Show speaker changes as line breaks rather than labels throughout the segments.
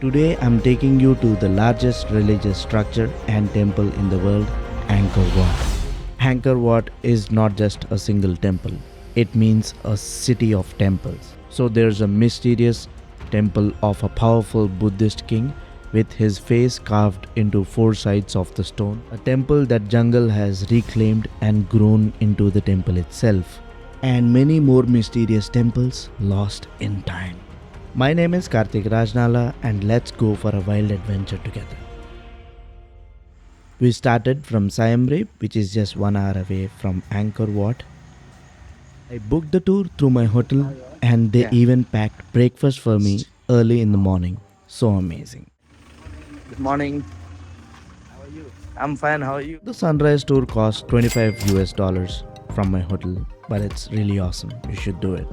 Today I'm taking you to the largest religious structure and temple in the world, Angkor Wat. Angkor Wat is not just a single temple, it means a city of temples. So there's a mysterious temple of a powerful Buddhist king with his face carved into four sides of the stone. A temple that jungle has reclaimed and grown into the temple itself. And many more mysterious temples lost in time. My name is Karthik Rajnala and let's go for a wild adventure together. We started from Siem Reap, which is just 1 hour away from Angkor Wat. I booked the tour through my hotel and they even packed breakfast for me early in the morning. So amazing. Good morning. How are you? I'm fine. How are you? The sunrise tour cost $25 from my hotel, but it's really awesome. You should do it.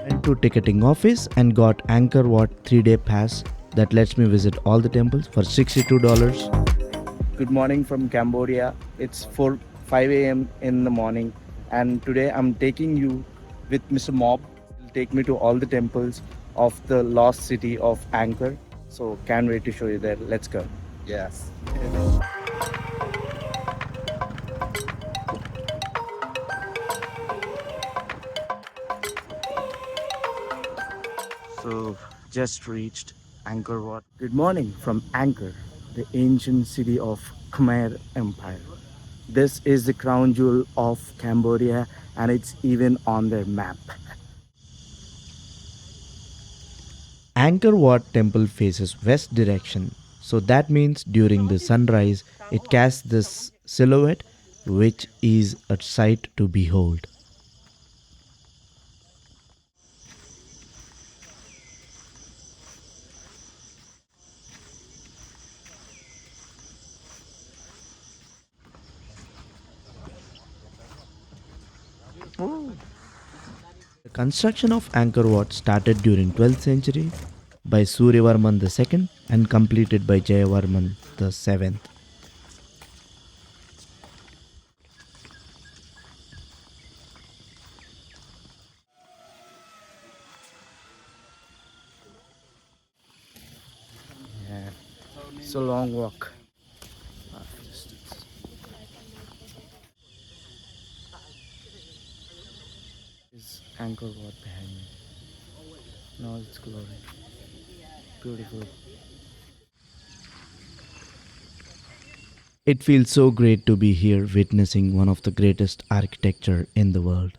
Went to ticketing office and got Angkor Wat 3-day pass that lets me visit all the temples for $62. Good morning from Cambodia. It's 5 a.m. in the morning and today I'm taking you with Mr. Mob. He'll take me to all the temples of the lost city of Angkor. So can't wait to show you there. Let's go. Yes. So just reached Angkor Wat. Good morning from Angkor, the ancient city of Khmer Empire. This is the crown jewel of Cambodia and it's even on their map. Angkor Wat temple faces west direction, so that means during the sunrise it casts this silhouette which is a sight to behold. The construction of Angkor Wat started during 12th century by Suryavarman II and completed by Jayavarman VII. Yeah, it's a long walk. Is Angkor Wat behind me. Now it's glory. Beautiful. It feels so great to be here witnessing one of the greatest architecture in the world.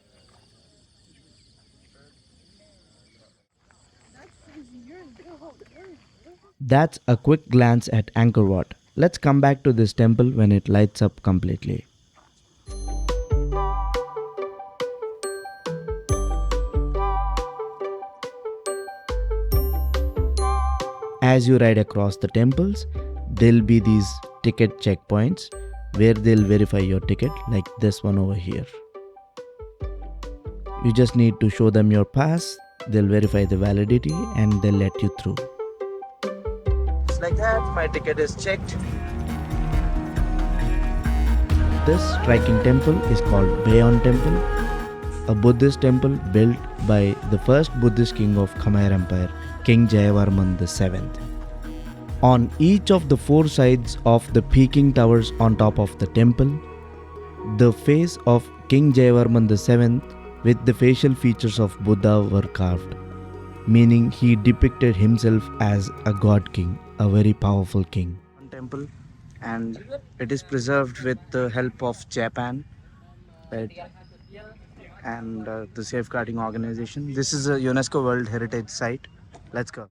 That's a quick glance at Angkor Wat. Let's come back to this temple when it lights up completely. As you ride across the temples, there'll be these ticket checkpoints where they'll verify your ticket, like this one over here. You just need to show them your pass, they'll verify the validity and they'll let you through. Just like that, my ticket is checked. This striking temple is called Bayon Temple, a Buddhist temple built by the first Buddhist king of Khmer Empire, King Jayavarman VII. On each of the four sides of the peaking towers on top of the temple, the face of King Jayavarman VII with the facial features of Buddha were carved, meaning he depicted himself as a god king, a very powerful king. Temple, and it is preserved with the help of Japan, right? And the safeguarding organization. This is a UNESCO World Heritage Site. Let's go.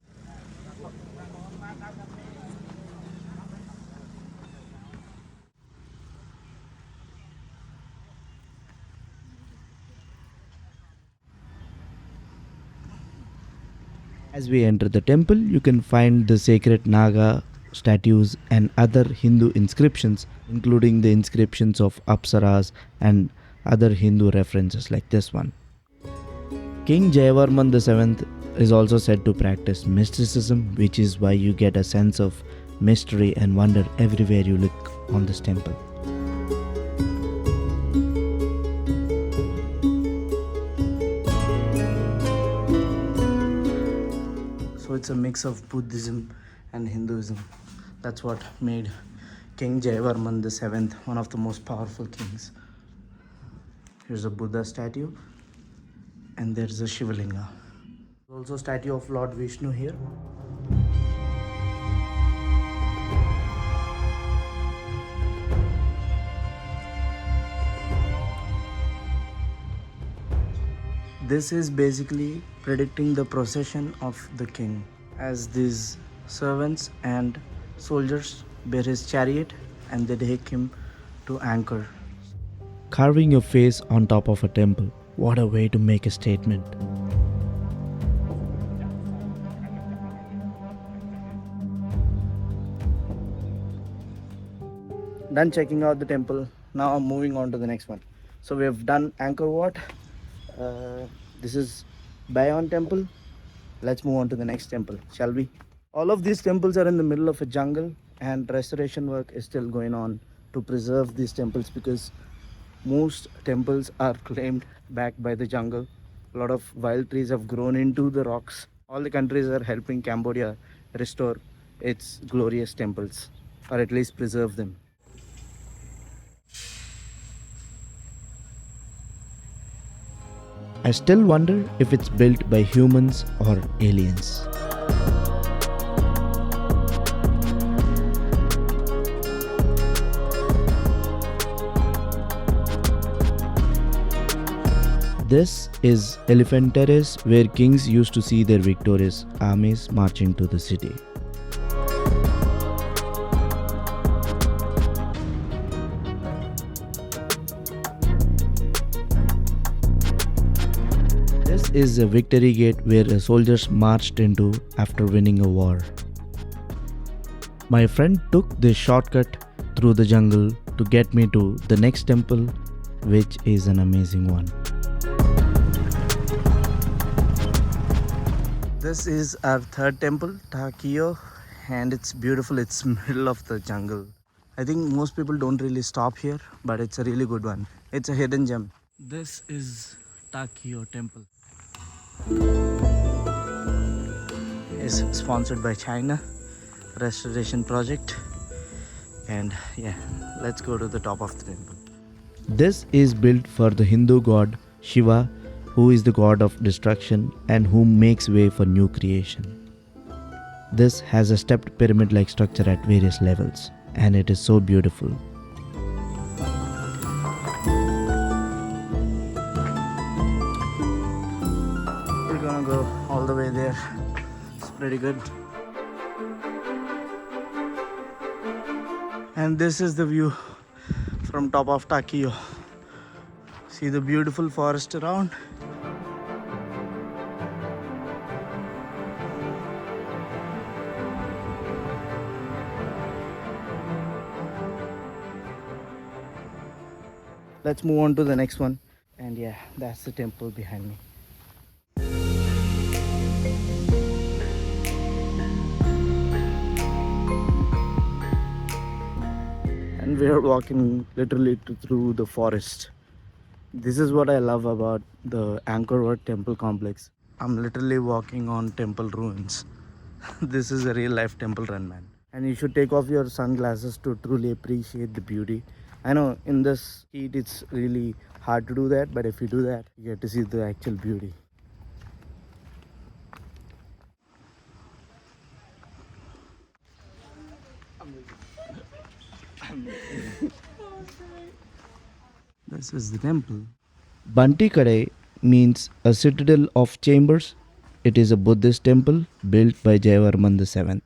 As we enter the temple, you can find the sacred Naga statues and other Hindu inscriptions, including the inscriptions of Apsaras and other Hindu references like this one. King Jayavarman VII is also said to practice mysticism, which is why you get a sense of mystery and wonder everywhere you look on this temple. So it's a mix of Buddhism and Hinduism. That's what made King Jayavarman the 7th one of the most powerful kings. Here's a Buddha statue and there's a Shivalinga. There's also a statue of Lord Vishnu here. This is basically predicting the procession of the king, as these servants and soldiers bear his chariot and they take him to Angkor. Carving your face on top of a temple, what a way to make a statement. Done checking out the temple. Now I'm moving on to the next one. So we have done Angkor Wat. This is Bayon Temple. Let's move on to the next temple, shall we? All of these temples are in the middle of a jungle and restoration work is still going on to preserve these temples because most temples are claimed back by the jungle. A lot of wild trees have grown into the rocks. All the countries are helping Cambodia restore its glorious temples, or at least preserve them. I still wonder if it's built by humans or aliens. This is Elephant Terrace, where kings used to see their victorious armies marching to the city. This is a victory gate where the soldiers marched into after winning a war. My friend took this shortcut through the jungle to get me to the next temple, which is an amazing one. This is our third temple, Ta Keo, and it's beautiful. It's middle of the jungle. I think most people don't really stop here, but it's a really good one. It's a hidden gem. This is Ta Keo Temple. It's sponsored by China restoration project, and yeah, let's go to the top of the temple. This is built for the Hindu god Shiva, who is the god of destruction and who makes way for new creation. This has a stepped pyramid-like structure at various levels, and it is so beautiful. We're gonna go all the way there. It's pretty good. And this is the view from top of Ta Keo. See the beautiful forest around. Let's move on to the next one. And yeah, that's the temple behind me. And we are walking literally through the forest. This is what I love about the Angkor Wat temple complex. I'm literally walking on temple ruins. This is a real life temple run, man. And you should take off your sunglasses to truly appreciate the beauty. I know in this heat it's really hard to do that, but if you do that, you get to see the actual beauty. This is the temple. Banteay Kdei means a citadel of chambers. It is a Buddhist temple built by Jayavarman the 7th.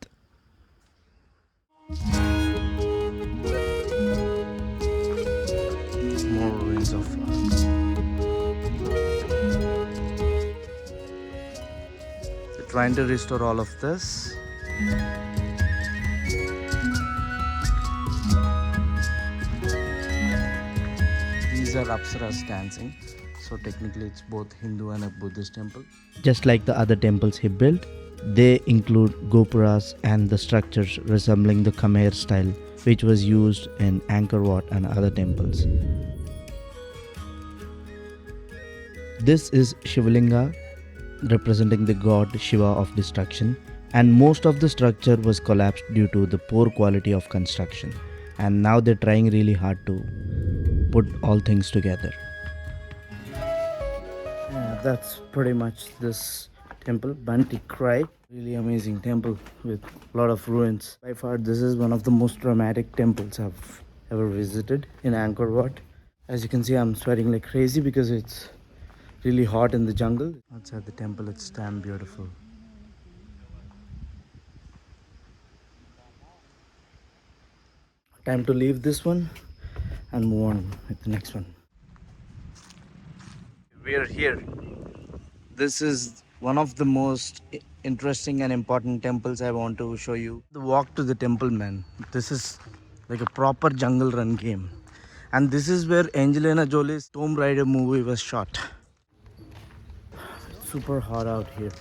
More ruins of They're trying to restore all of this. These are Apsaras dancing, so technically it's both Hindu and a Buddhist temple. Just like the other temples he built, they include gopuras and the structures resembling the Khmer style, which was used in Angkor Wat and other temples. This is Shivalinga, representing the god Shiva of destruction, and most of the structure was collapsed due to the poor quality of construction. And now they're trying really hard to put all things together. Yeah, that's pretty much this temple, Banteay Kdei. Really amazing temple with a lot of ruins. By far, this is one of the most dramatic temples I've ever visited in Angkor Wat. As you can see, I'm sweating like crazy because it's really hot in the jungle. Outside the temple, it's damn beautiful. Time to leave this one and move on with the next one. We're here. This is one of the most interesting and important temples I want to show you. The walk to the temple, man. This is like a proper jungle run game. And this is where Angelina Jolie's Tomb Raider movie was shot. It's super hot out here.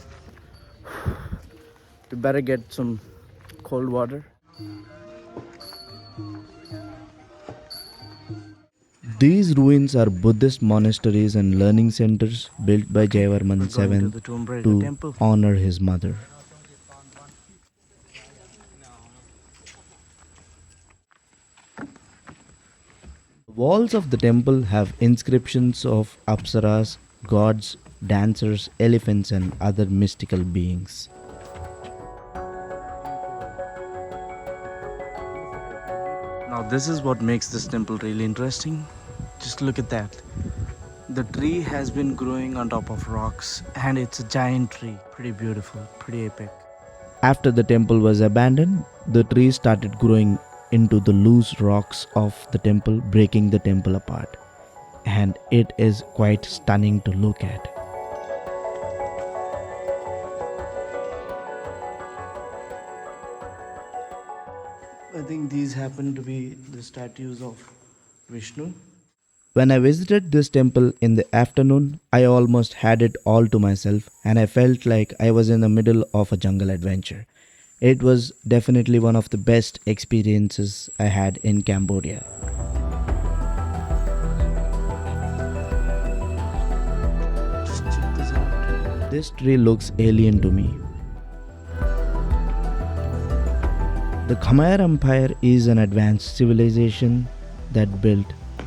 We better get some cold water. These ruins are Buddhist monasteries and learning centers built by Jayavarman VII to honor his mother. The walls of the temple have inscriptions of apsaras, gods, dancers, elephants and other mystical beings. Now this is what makes this temple really interesting. Just look at that. The tree has been growing on top of rocks and it's a giant tree. Pretty beautiful, pretty epic. After the temple was abandoned, the tree started growing into the loose rocks of the temple, breaking the temple apart. And it is quite stunning to look at. I think these happen to be the statues of Vishnu. When I visited this temple in the afternoon, I almost had it all to myself and I felt like I was in the middle of a jungle adventure. It was definitely one of the best experiences I had in Cambodia. Just check this out. This tree looks alien to me. The Khmer Empire is an advanced civilization that built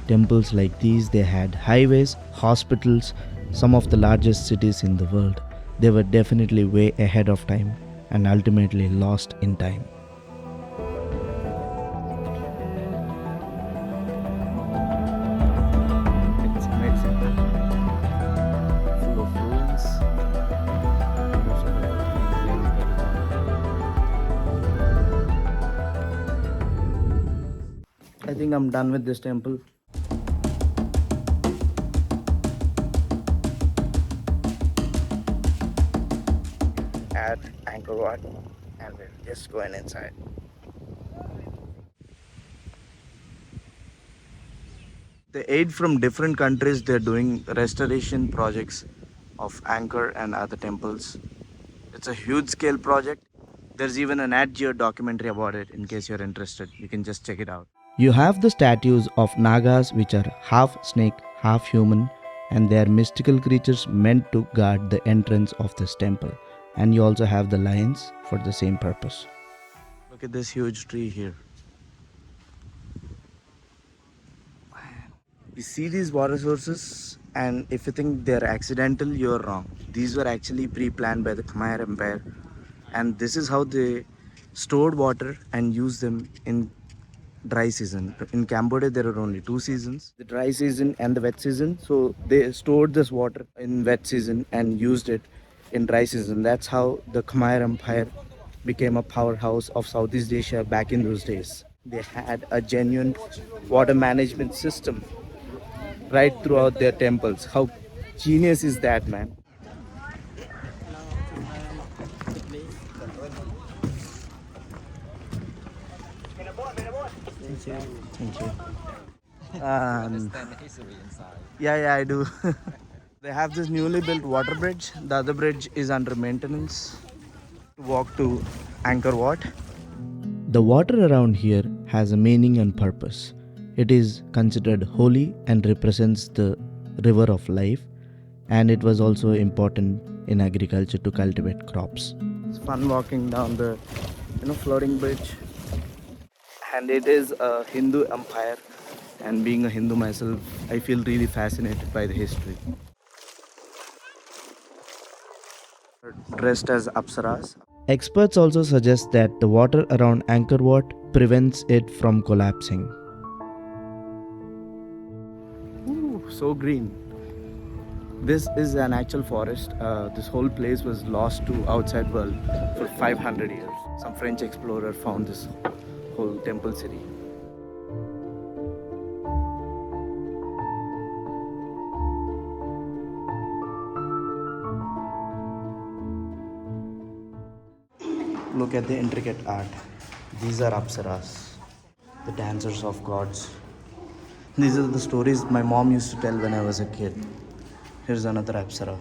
temples like these. They had highways, hospitals, some of the largest cities in the world. They were definitely way ahead of time and ultimately lost in time. It's amazing. Full of ruins. I think I'm done with this temple. At Angkor Wat, and we're just going inside. The aid from different countries, they're doing restoration projects of Angkor and other temples. It's a huge scale project. There's even an Nat Geo documentary about it. In case you're interested, you can just check it out. You have the statues of Nagas, which are half snake, half human, and they are mystical creatures meant to guard the entrance of this temple. And you also have the lions for the same purpose. Look at this huge tree here. You see these water sources, and if you think they're accidental, you're wrong. These were actually pre-planned by the Khmer Empire, and this is how they stored water and used them in dry season. In Cambodia, there are only two seasons, the dry season and the wet season. So they stored this water in wet season and used it in dry season. That's how the Khmer Empire became a powerhouse of Southeast Asia back in those days. They had a genuine water management system right throughout their temples. How genius is that, man? Thank you. Yeah, I do. They have this newly built water bridge. The other bridge is under maintenance to walk to Angkor Wat. The water around here has a meaning and purpose. It is considered holy and represents the river of life, and it was also important in agriculture to cultivate crops. It's fun walking down the floating bridge. And it is a Hindu empire, and being a Hindu myself, I feel really fascinated by the history. Dressed as apsaras. Experts also suggest that the water around Angkor Wat prevents it from collapsing. Ooh, so green. This is an actual forest. This whole place was lost to outside world for 500 years. Some French explorer found this whole temple city. Look at the intricate art. These are apsaras, the dancers of gods. These are the stories my mom used to tell when I was a kid. Here's another apsara.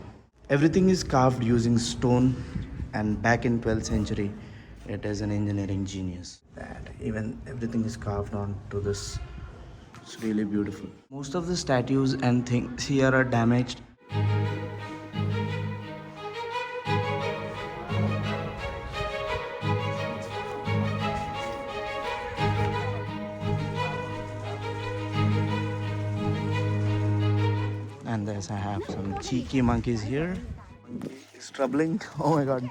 Everything is carved using stone, and back in 12th century, it is an engineering genius. That even everything is carved onto this. It's really beautiful. Most of the statues and things here are damaged. And thus I have some cheeky monkeys here. Monkey is troubling. Oh my god.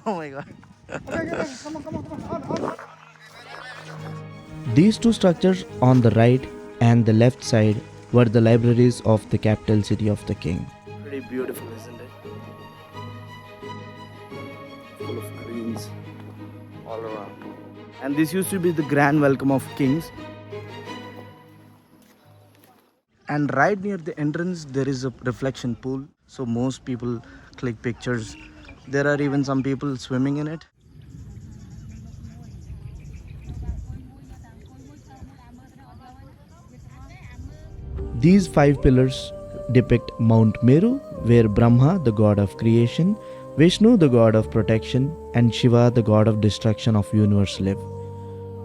Oh my god. These two structures on the right and the left side were the libraries of the capital city of the king. Pretty beautiful, isn't it? Full of greens all around. And this used to be the grand welcome of kings. And right near the entrance there is a reflection pool, so most people click pictures. There are even some people swimming in it. These 5 pillars depict Mount Meru, where Brahma, the god of creation, Vishnu, the god of protection, and Shiva, the god of destruction of universe live.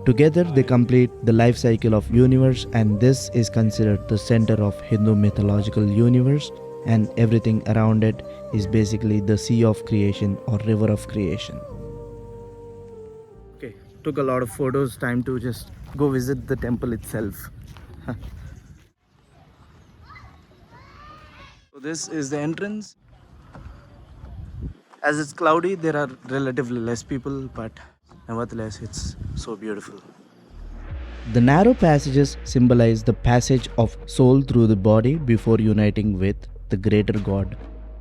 Together they complete the life cycle of universe, and this is considered the center of Hindu mythological universe, and everything around it is basically the sea of creation or river of creation. Okay, took a lot of photos, time to just go visit the temple itself. So this is the entrance. As it's cloudy, there are relatively less people, but nevertheless, it's so beautiful. The narrow passages symbolize the passage of soul through the body before uniting with the greater God.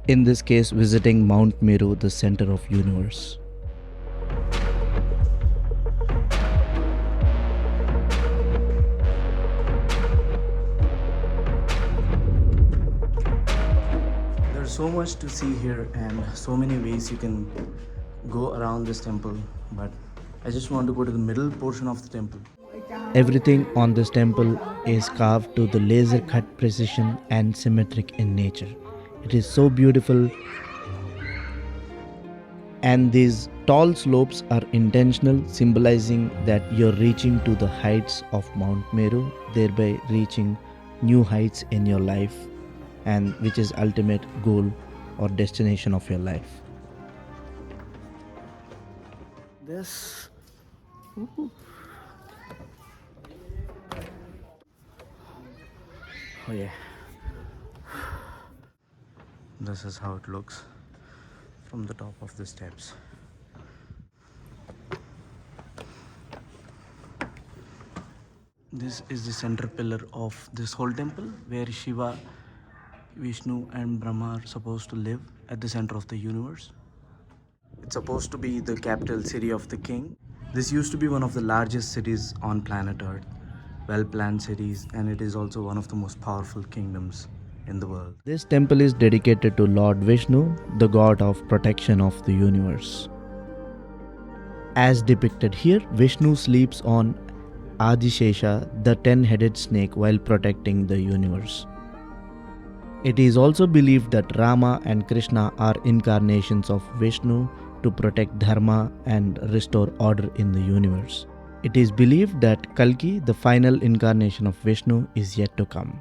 In this case, visiting Mount Meru, the center of universe. There's so much to see here and so many ways you can go around this temple, but I just want to go to the middle portion of the temple. Everything on this temple is carved to the laser cut precision and symmetric in nature. It is so beautiful, and these tall slopes are intentional, symbolizing that you're reaching to the heights of Mount Meru, thereby reaching new heights in your life, and which is ultimate goal or destination of your life. This oh yeah, this is how it looks from the top of the steps. This is the center pillar of this whole temple, where Shiva, Vishnu and Brahma are supposed to live at the center of the universe. It's supposed to be the capital city of the king. This used to be one of the largest cities on planet Earth, well-planned cities, and it is also one of the most powerful kingdoms in the world. This temple is dedicated to Lord Vishnu, the god of protection of the universe. As depicted here, Vishnu sleeps on Adishesha, the 10-headed snake, while protecting the universe. It is also believed that Rama and Krishna are incarnations of Vishnu to protect dharma and restore order in the universe. It is believed that Kalki, the final incarnation of Vishnu, is yet to come.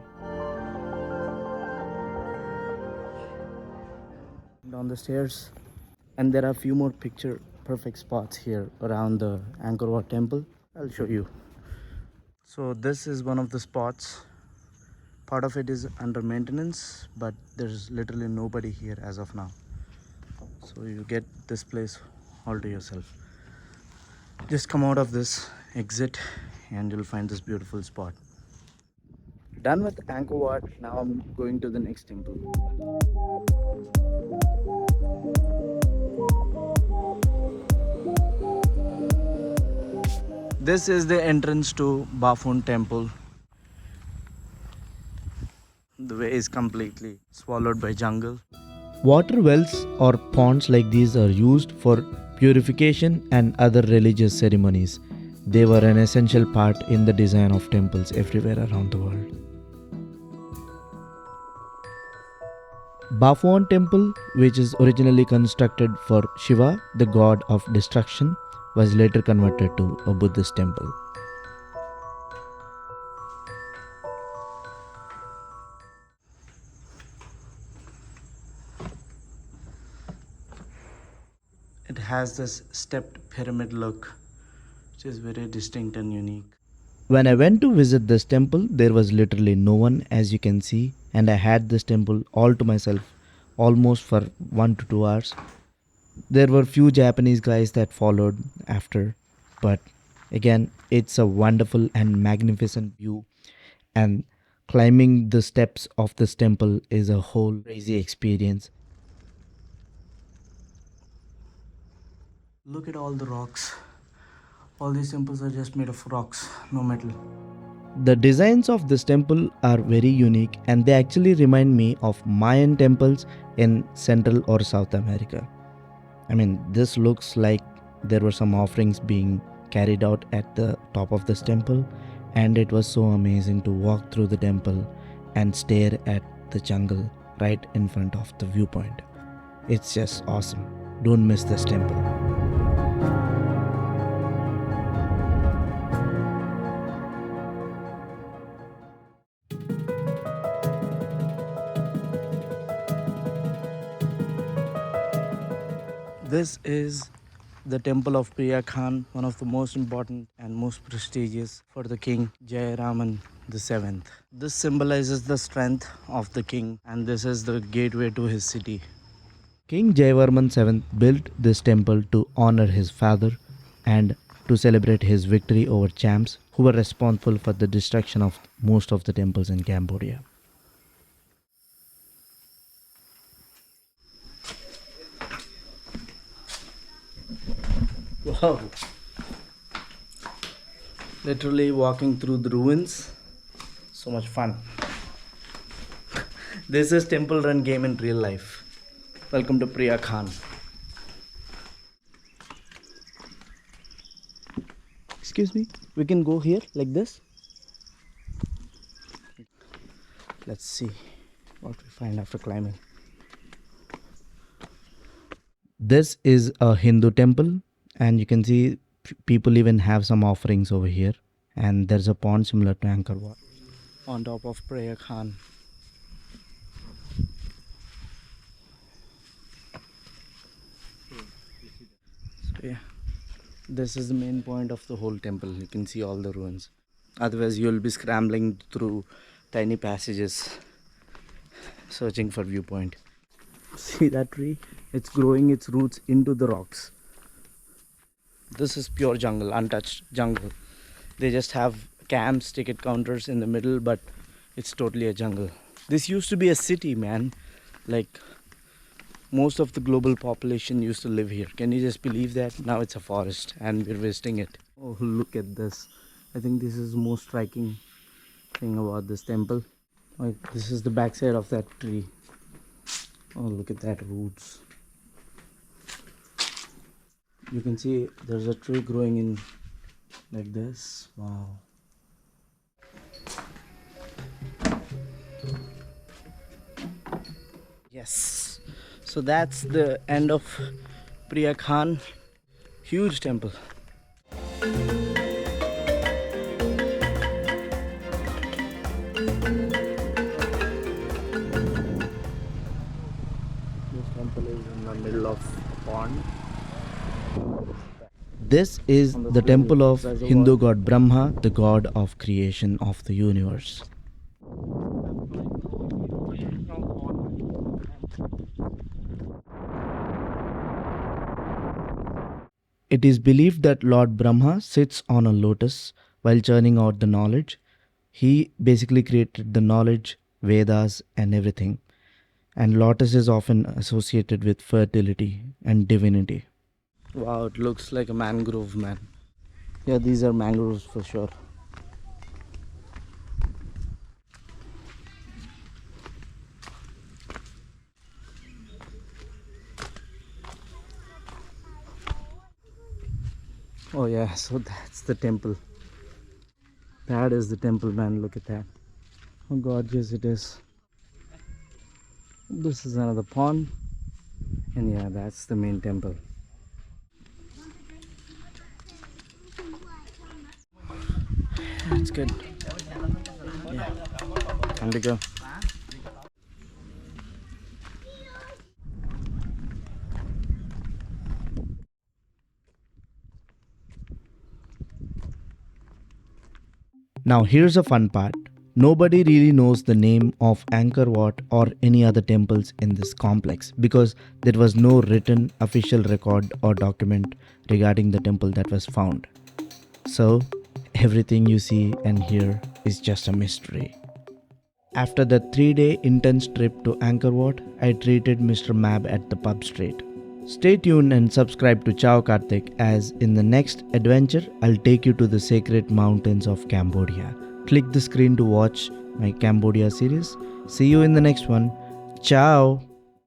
Down the stairs, And there are a few more picture perfect spots here around the Angkor Wat Temple. I'll show you. So this is one of the spots. Part of it is under maintenance, but there's literally nobody here as of now. So you get this place all to yourself. Just come out of this exit and you'll find this beautiful spot. Done with Angkor Wat. Now I'm going to the next temple. This is the entrance to Baphuon Temple. The way is completely swallowed by jungle. Water wells or ponds like these are used for purification and other religious ceremonies. They were an essential part in the design of temples everywhere around the world. Baphuon Temple, which is originally constructed for Shiva, the god of destruction, was later converted to a Buddhist temple. It has this stepped pyramid look, which is very distinct and unique. When I went to visit this temple, there was literally no one, as you can see, and I had this temple all to myself almost for 1 to 2 hours. There were few Japanese guys that followed after, but again, it's a wonderful and magnificent view, and climbing the steps of this temple is a whole crazy experience. Look at all the rocks. All these temples are just made of rocks, no metal. The designs of this temple are very unique, and they actually remind me of Mayan temples in Central or South America. I mean, this looks like there were some offerings being carried out at the top of this temple, and it was so amazing to walk through the temple and stare at the jungle right in front of the viewpoint. It's just awesome. Don't miss this temple. This is the temple of Preah Khan, one of the most important and most prestigious for the king Jayaraman VII. This symbolizes the strength of the king, and this is the gateway to his city. King Jayavarman VII built this temple to honor his father and to celebrate his victory over Chams, who were responsible for the destruction of most of the temples in Cambodia. Wow! Literally walking through the ruins. So much fun. This is Temple Run game in real life. Welcome to Preah Khan. Excuse me, we can go here like this. Let's see what we find after climbing. This is a Hindu temple, and you can see people even have some offerings over here, and there's a pond similar to Angkor Wat on top of Preah Khan. So yeah, this is the main point of the whole temple. You can see all the ruins. Otherwise you'll be scrambling through tiny passages searching for viewpoint. See that tree? It's growing its roots into the rocks. This is pure jungle, untouched jungle. They just have camps, ticket counters in the middle, but it's totally a jungle. This used to be a city, man. Like, most of the global population used to live here. Can you just believe that? Now it's a forest and we're visiting it. Oh, look at this. I think this is the most striking thing about this temple. Like, this is the backside of that tree. Oh, look at that roots. You can see there's a tree growing in like this. Wow. Yes. So that's the end of Preah Khan. Huge temple. This temple is in the middle of pond. This is the temple of Hindu god Brahma, the god of creation of the universe. It is believed that Lord Brahma sits on a lotus while churning out the knowledge. He basically created the knowledge, Vedas, and everything. And lotus is often associated with fertility and divinity. Wow, it looks like a mangrove, man. Yeah, these are mangroves for sure. Oh yeah, so that's the temple. That is the temple, man. Look at that. How gorgeous it is. This is another pond. And yeah, that's the main temple. It's good. Yeah. Time to go. Now here's a fun part. Nobody really knows the name of Angkor Wat or any other temples in this complex because there was no written official record or document regarding the temple that was found. So everything you see and hear is just a mystery. After the 3-day intense trip to Angkor Wat, I treated Mr. Mab at the pub straight. Stay tuned and subscribe to Ciao Karthik as in the next adventure, I'll take you to the sacred mountains of Cambodia. Click the screen to watch my Cambodia series. See you in the next one. Ciao!